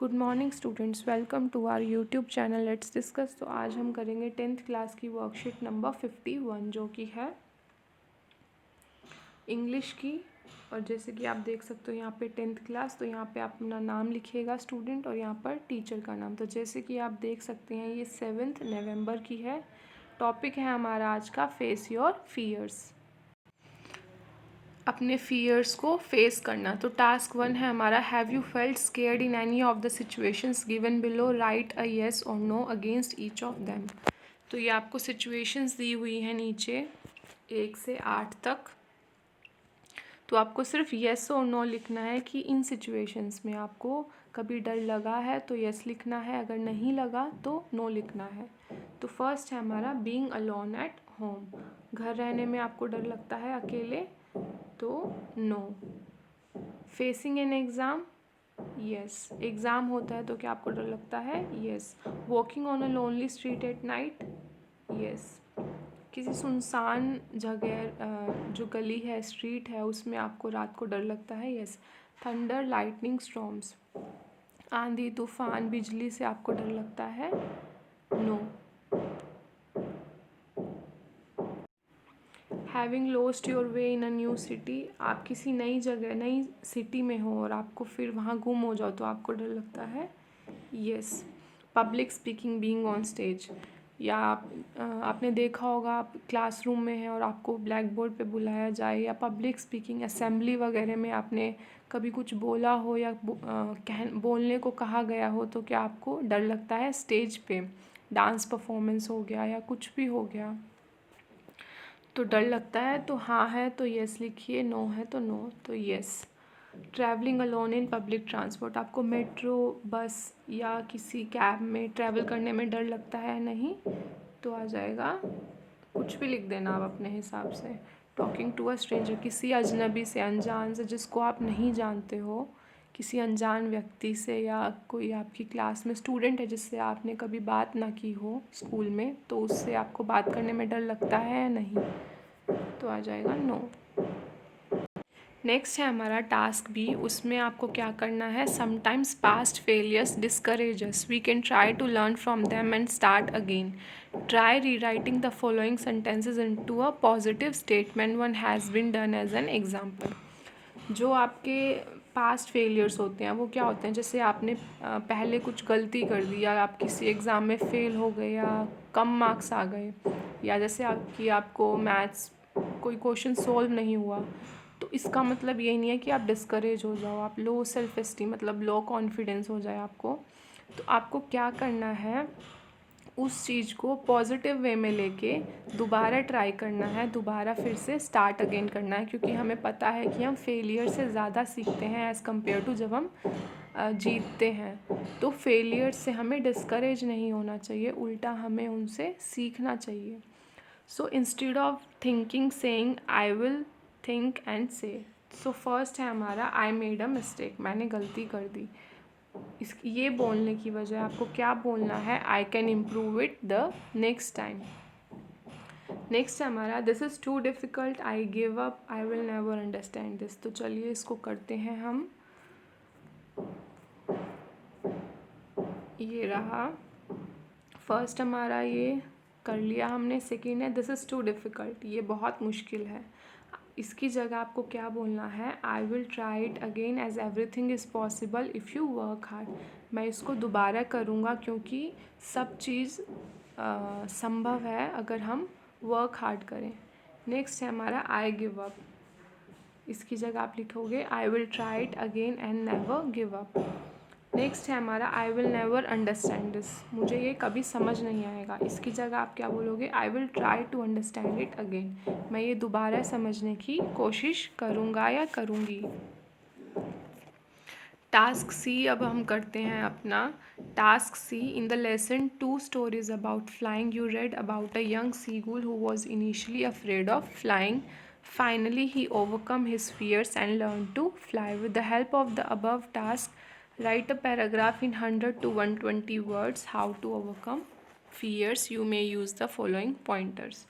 Good morning students, welcome to our YouTube channel let's discuss. तो आज हम करेंगे 10th क्लास की वर्कशीट नंबर 51 जो कि है इंग्लिश की। और जैसे कि आप देख सकते हो यहाँ पे 10th क्लास, तो यहाँ पे आप अपना नाम लिखिएगा स्टूडेंट और यहाँ पर टीचर का नाम। तो जैसे कि आप देख सकते हैं ये 7 नवंबर की है। टॉपिक है हमारा आज का फेस योर फियर्स, अपने फियर्स को फेस करना। तो टास्क 1 है हमारा, have you felt scared in any of the situations given below, write a yes और no against each of them. तो ये आपको सिचुएशंस दी हुई हैं नीचे 1 से 8 तक। तो आपको सिर्फ येस और नो लिखना है कि इन सिचुएशंस में आपको कभी डर लगा है तो येस लिखना है, अगर नहीं लगा तो नो लिखना है। तो फर्स्ट है हमारा बीइंग अलोन एट होम, घर रहने में आपको डर लगता है अकेले, तो no. Facing an exam, yes. Exam होता है तो क्या आपको डर लगता है? Yes. Walking on a lonely street at night, yes. किसी सुनसान जगह जो गली है, स्ट्रीट है, उसमें आपको रात को डर लगता है, यस। थंडर लाइटनिंग स्टॉर्म्स, आंधी तूफान बिजली से आपको डर लगता है, no. Having lost your way in a new city, आप किसी नई जगह, नई सिटी में हो और आपको फिर वहाँ गुम हो जाओ तो आपको डर लगता है, yes. Public speaking being on stage, या आपने देखा होगा आप क्लासरूम में हैं और आपको ब्लैक बोर्ड पे बुलाया जाए, या पब्लिक स्पीकिंग असेंबली वगैरह में आपने कभी कुछ बोला हो या बोलने को कहा गया हो तो क्या आपको डर लगता है? स्टेज पे डांस परफॉर्मेंस हो गया या कुछ भी हो गया तो डर लगता है। तो हाँ है तो यस लिखिए, नो है तो नो, तो yes. Travelling alone in public transport, आपको मेट्रो, बस या किसी कैब में ट्रैवल करने में डर लगता है? नहीं, तो आ जाएगा, कुछ भी लिख देना आप अपने हिसाब से। टॉकिंग टू अ स्ट्रेंजर, किसी अजनबी से, अनजान से, जिसको आप नहीं जानते हो, किसी अनजान व्यक्ति से, या कोई आपकी क्लास में स्टूडेंट है जिससे आपने कभी बात ना की हो स्कूल में, तो उससे आपको बात करने में डर लगता है या नहीं, तो आ जाएगा नो। नेक्स्ट है हमारा टास्क बी, उसमें आपको क्या करना है, sometimes past failures discourage us, we can try to learn from them and start again, try rewriting the following sentences into a positive statement one has been done as an example. जो आपके past failures होते हैं वो क्या होते हैं, जैसे आपने पहले कुछ गलती कर दी, या आप किसी एग्ज़ाम में फ़ेल हो गए, या कम मार्क्स आ गए, या जैसे आपको मैथ्स कोई क्वेश्चन सॉल्व नहीं हुआ, तो इसका मतलब यही नहीं है कि आप डिस्करेज हो जाओ, आप लो सेल्फ एस्टीम मतलब लो कॉन्फिडेंस हो जाए आपको। तो आपको क्या करना है, उस चीज़ को पॉजिटिव वे में लेके दोबारा ट्राई करना है, दोबारा फिर से स्टार्ट अगेन करना है, क्योंकि हमें पता है कि हम फेलियर से ज़्यादा सीखते हैं एज़ कम्पेयर टू जब हम जीतते हैं। तो फेलियर से हमें डिस्करेज नहीं होना चाहिए, उल्टा हमें उनसे सीखना चाहिए। So instead of thinking saying I will think and say. So first है हमारा, आई मेड अ मिस्टेक, मैंने गलती कर दी। ये बोलने की वजह आपको क्या बोलना है, I can improve it the next time. Next है हमारा, this is too difficult, I give up, I will never understand this. तो चलिए इसको करते हैं हम। ये रहा फर्स्ट हमारा, ये कर लिया हमने। सेकेंड है, दिस इज़ टू डिफ़िकल्ट, ये बहुत मुश्किल है। इसकी जगह आपको क्या बोलना है, I will try it again as everything is possible if you work hard. मैं इसको दोबारा करूँगा क्योंकि सब चीज़ संभव है अगर हम वर्क हार्ड करें। नेक्स्ट है हमारा, आई गिव अप, इसकी जगह आप लिखोगे आई will try it again and never give up. Next है हमारा, I will never understand this, मुझे ये कभी समझ नहीं आएगा। इसकी जगह आप क्या बोलोगे, I will try to understand it again, मैं ये दोबारा समझने की कोशिश करूँगा या करूँगी। टास्क सी अब हम करते हैं अपना। Task C, in the lesson 2 stories about flying you read about a young seagull who was initially afraid of flying. Finally he overcome his fears and learned to fly. With the help of the above task, write a paragraph in 100 to 120 words how to overcome fears. You may use the following pointers.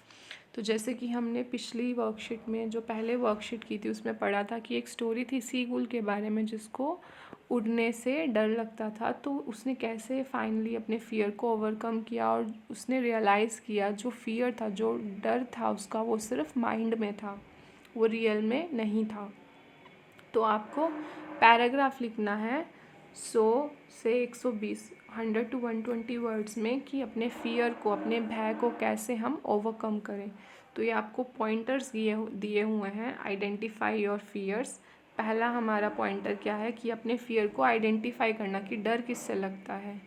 तो जैसे कि हमने पिछली worksheet में जो पहले worksheet की थी उसमें पढ़ा था कि एक स्टोरी थी सी गुल के बारे में जिसको उड़ने से डर लगता था, तो उसने कैसे फाइनली अपने फ़ियर को ओवरकम किया और उसने रियलाइज़ किया जो फ़ियर था, जो डर था उसका, वो सिर्फ माइंड में था, वो रियल में नहीं था। तो आपको पैराग्राफ लिखना है 100 से 120, 100 to 120 वर्ड्स में कि अपने फ़ियर को, अपने भय को कैसे हम ओवरकम करें। तो ये आपको पॉइंटर्स दिए हुए हैं। Identify your fears. पहला हमारा पॉइंटर क्या है कि अपने फ़ियर को आइडेंटिफाई करना कि डर किससे लगता है।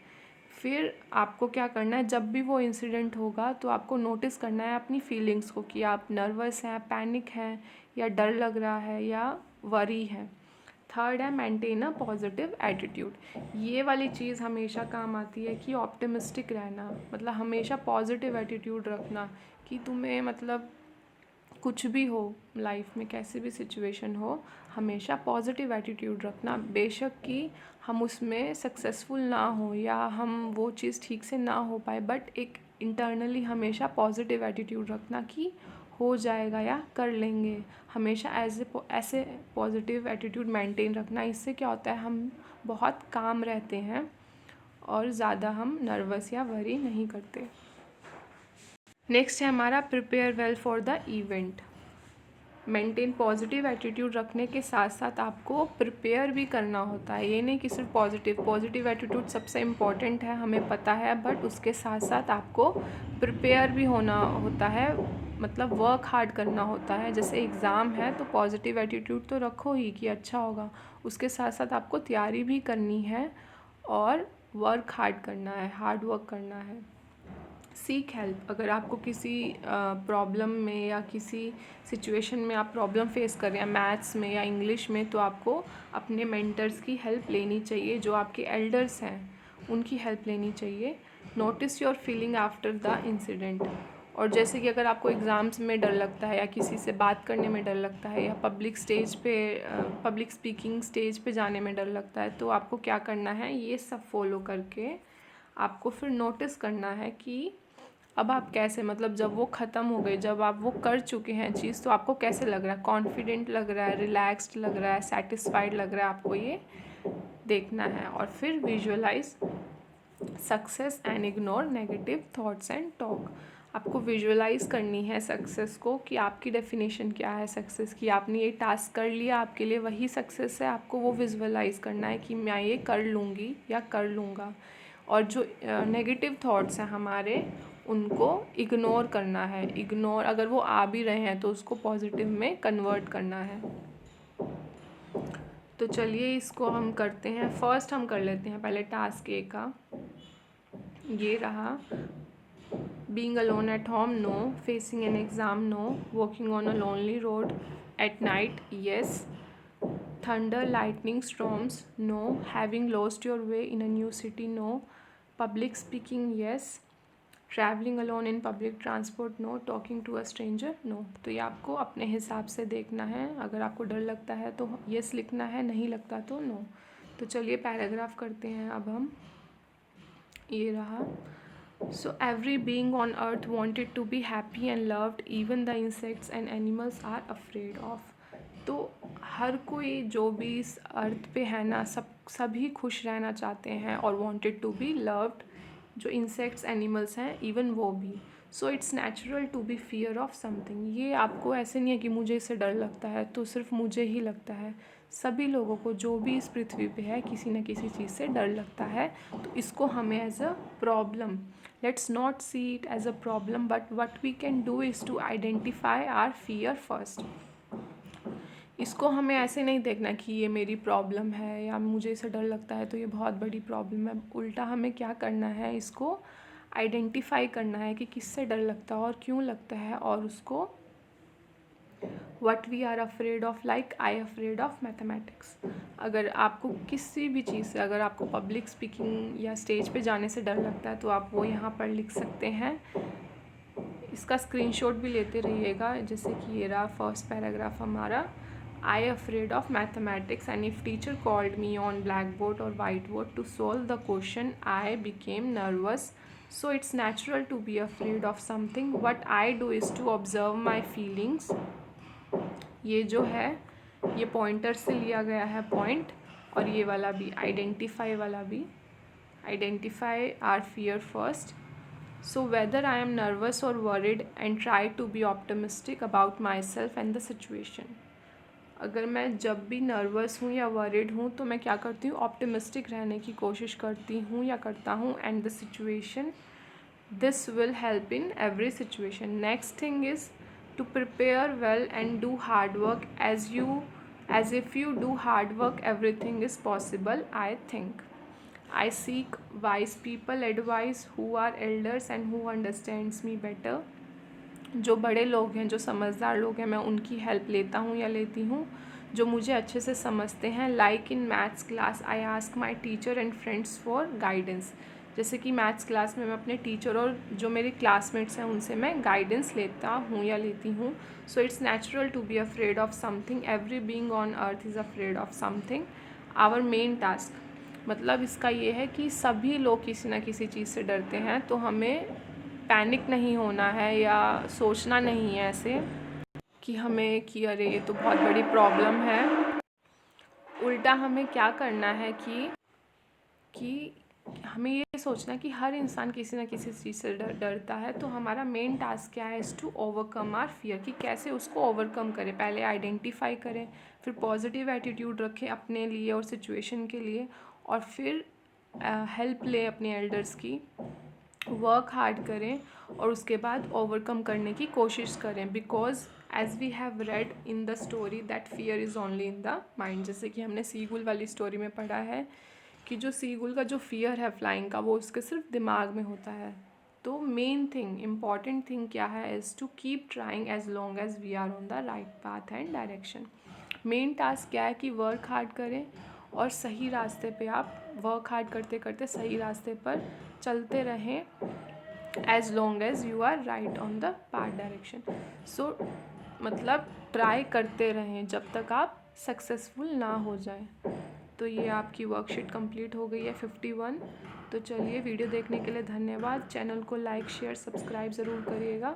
फिर आपको क्या करना है, जब भी वो इंसिडेंट होगा तो आपको नोटिस करना है अपनी फीलिंग्स को कि आप नर्वस हैं, पैनिक हैं, या डर लग रहा है, या वरी है। थर्ड है मेंटेन अ पॉजिटिव एटीट्यूड। ये वाली चीज़ हमेशा काम आती है कि ऑप्टिमिस्टिक रहना, मतलब हमेशा पॉजिटिव एटीट्यूड रखना कि तुम्हें मतलब कुछ भी हो लाइफ में, कैसी भी सिचुएशन हो, हमेशा पॉजिटिव एटीट्यूड रखना। बेशक कि हम उसमें सक्सेसफुल ना हो या हम वो चीज़ ठीक से ना हो पाए, बट एक इंटरनली हमेशा पॉजिटिव एटीट्यूड रखना कि हो जाएगा या कर लेंगे। हमेशा ऐसे पॉजिटिव एटीट्यूड मेंटेन रखना। इससे क्या होता है, हम बहुत काम रहते हैं और ज़्यादा हम नर्वस या वरी नहीं करते। नेक्स्ट है हमारा prepare well for the event. Maintain positive attitude रखने के साथ साथ आपको प्रिपेयर भी करना होता है। ये नहीं कि सिर्फ पॉजिटिव एटीट्यूड सबसे इम्पॉर्टेंट है, हमें पता है, बट उसके साथ साथ आपको प्रिपेयर भी होना होता है, मतलब वर्क हार्ड करना होता है। जैसे एग्ज़ाम है तो पॉजिटिव एटीट्यूड तो रखो ही कि अच्छा होगा, उसके साथ साथ आपको तैयारी भी करनी है और वर्क हार्ड करना है, हार्ड वर्क करना है। Seek help. अगर आपको किसी प्रॉब्लम में या किसी सिचुएशन में आप प्रॉब्लम फेस कर रहे हैं, मैथ्स में या इंग्लिश में, तो आपको अपने मेंटर्स की हेल्प लेनी चाहिए, जो आपके एल्डर्स हैं उनकी हेल्प लेनी चाहिए। Notice your feeling after the incident. और जैसे कि अगर आपको एग्ज़ाम्स में डर लगता है या किसी से बात करने में डर लगता है या पब्लिक स्पीकिंग स्टेज पे जाने में डर लगता है, तो आपको क्या करना है, ये सब फॉलो करके आपको फिर नोटिस करना है कि अब आप कैसे, मतलब जब वो ख़त्म हो गई, जब आप वो कर चुके हैं चीज़, तो आपको कैसे लग रहा है, कॉन्फिडेंट लग रहा है, रिलैक्स्ड लग रहा है, सेटिस्फाइड लग रहा है, आपको ये देखना है। और फिर visualize success and ignore negative thoughts and talk. आपको विजुअलाइज करनी है सक्सेस को कि आपकी डेफिनेशन क्या है सक्सेस की। आपने ये टास्क कर लिया, आपके लिए वही सक्सेस है। आपको वो विजुअलाइज करना है कि मैं ये कर लूँगी या कर लूँगा। और जो नेगेटिव थॉट्स हैं हमारे, उनको इग्नोर करना है। इग्नोर, अगर वो आ भी रहे हैं तो उसको पॉजिटिव में कन्वर्ट करना है। तो चलिए इसको हम करते हैं। फर्स्ट हम कर लेते हैं पहले टास्क ए का। ये रहा, being alone at home, no. Facing an exam, no. Walking on a lonely road at night, yes. Thunder lightning storms, no. Having lost your way in a new city, no. Public speaking, yes. Travelling alone in public transport, no. Talking to a stranger, no. तो ये आपको अपने हिसाब से देखना है। अगर आपको डर लगता है तो येस लिखना है, नहीं लगता तो नो। तो चलिए पैराग्राफ करते हैं अब हम। ये रहा, so every being on earth wanted to be happy and loved, even the insects and animals are afraid of. तो हर कोई जो भी इस अर्थ पे है ना, सभी खुश रहना चाहते हैं और वांटेड टू बी लव्ड, जो इंसेक्ट्स एनिमल्स हैं इवन वो भी। So it's natural to be fear of something. ये आपको ऐसे नहीं है कि मुझे इससे डर लगता है तो सिर्फ मुझे ही लगता है, सभी लोगों को, जो भी इस पृथ्वी पे है, किसी न किसी चीज़ से डर लगता है। तो इसको हमें as a problem, let's not see it as a problem, but what we can do is to identify our fear first. इसको हमें ऐसे नहीं देखना कि ये मेरी प्रॉब्लम है या मुझे इसे डर लगता है तो ये बहुत बड़ी प्रॉब्लम है। उल्टा हमें क्या करना है, इसको आइडेंटिफाई करना है कि किससे डर लगता है और क्यों लगता है, और उसको what we are afraid of, like I afraid of mathematics. अगर आपको किसी भी चीज़ से, अगर आपको पब्लिक स्पीकिंग या स्टेज पे जाने से डर लगता है तो आप वो यहाँ पर लिख सकते हैं। इसका स्क्रीनशॉट भी लेते रहिएगा। जैसे कि ये रहा फर्स्ट पैराग्राफ हमारा, I afraid of mathematics, and if teacher called me on blackboard or whiteboard to solve the question, I became nervous. So it's natural to be afraid of something. What I do is to observe my feelings. ये जो है ये pointer से लिया गया है point, और ये वाला भी, आइडेंटिफाई वाला भी, identify our fear first. So whether I am nervous or worried and try to be optimistic about myself and the situation. अगर मैं जब भी नर्वस हूँ या वरिड हूँ तो मैं क्या करती हूँ, ऑप्टिमिस्टिक रहने की कोशिश करती हूँ या करता हूँ and the situation. This will help in every situation. Next thing is to prepare well and do hard work as if you do hard work everything is possible. I seek wise people advice who are elders and who understands me better. जो बड़े लोग हैं, जो समझदार लोग हैं, मैं उनकी हेल्प लेता हूँ या लेती हूँ जो मुझे अच्छे से समझते हैं. Like in maths class I ask my teacher and friends for guidance. जैसे कि मैथ्स क्लास में मैं अपने टीचर और जो मेरे क्लासमेट्स हैं उनसे मैं गाइडेंस लेता हूँ या लेती हूँ. So it's natural to be afraid of something. Every being on earth is afraid of something. Our main task, मतलब इसका ये है कि सभी लोग किसी ना किसी चीज़ से डरते हैं, तो हमें पैनिक नहीं होना है या सोचना नहीं है ऐसे कि हमें कि अरे ये तो बहुत बड़ी प्रॉब्लम है. उल्टा हमें क्या करना है कि हमें ये सोचना कि हर इंसान किसी ना किसी चीज़ से डरता है. तो हमारा मेन टास्क क्या है, is to overcome our fear, कि कैसे उसको ओवरकम करें. पहले आइडेंटिफाई करें, फिर पॉजिटिव एटीट्यूड रखें अपने लिए और सिचुएशन के लिए, और फिर हेल्प लें अपने एल्डर्स की, वर्क हार्ड करें और उसके बाद ओवरकम करने की कोशिश करें. Because as we have read in the story that fear is only in the mind. जैसे कि हमने सीगुल वाली स्टोरी में पढ़ा है कि जो सीगुल का जो फियर है फ्लाइंग का, वो उसके सिर्फ दिमाग में होता है. तो मेन थिंग, इम्पॉर्टेंट थिंग क्या है, is to keep trying as long as we are on the right path and direction. Main task क्या है कि वर्क हार्ड करें और सही रास्ते पे आप वर्क हार्ड करते करते सही रास्ते पर चलते रहें as long as you are right on the path direction. So मतलब ट्राई करते रहें जब तक आप सक्सेसफुल ना हो जाए. तो ये आपकी वर्कशीट कंप्लीट हो गई है 51. तो चलिए, वीडियो देखने के लिए धन्यवाद. चैनल को लाइक शेयर सब्सक्राइब ज़रूर करिएगा.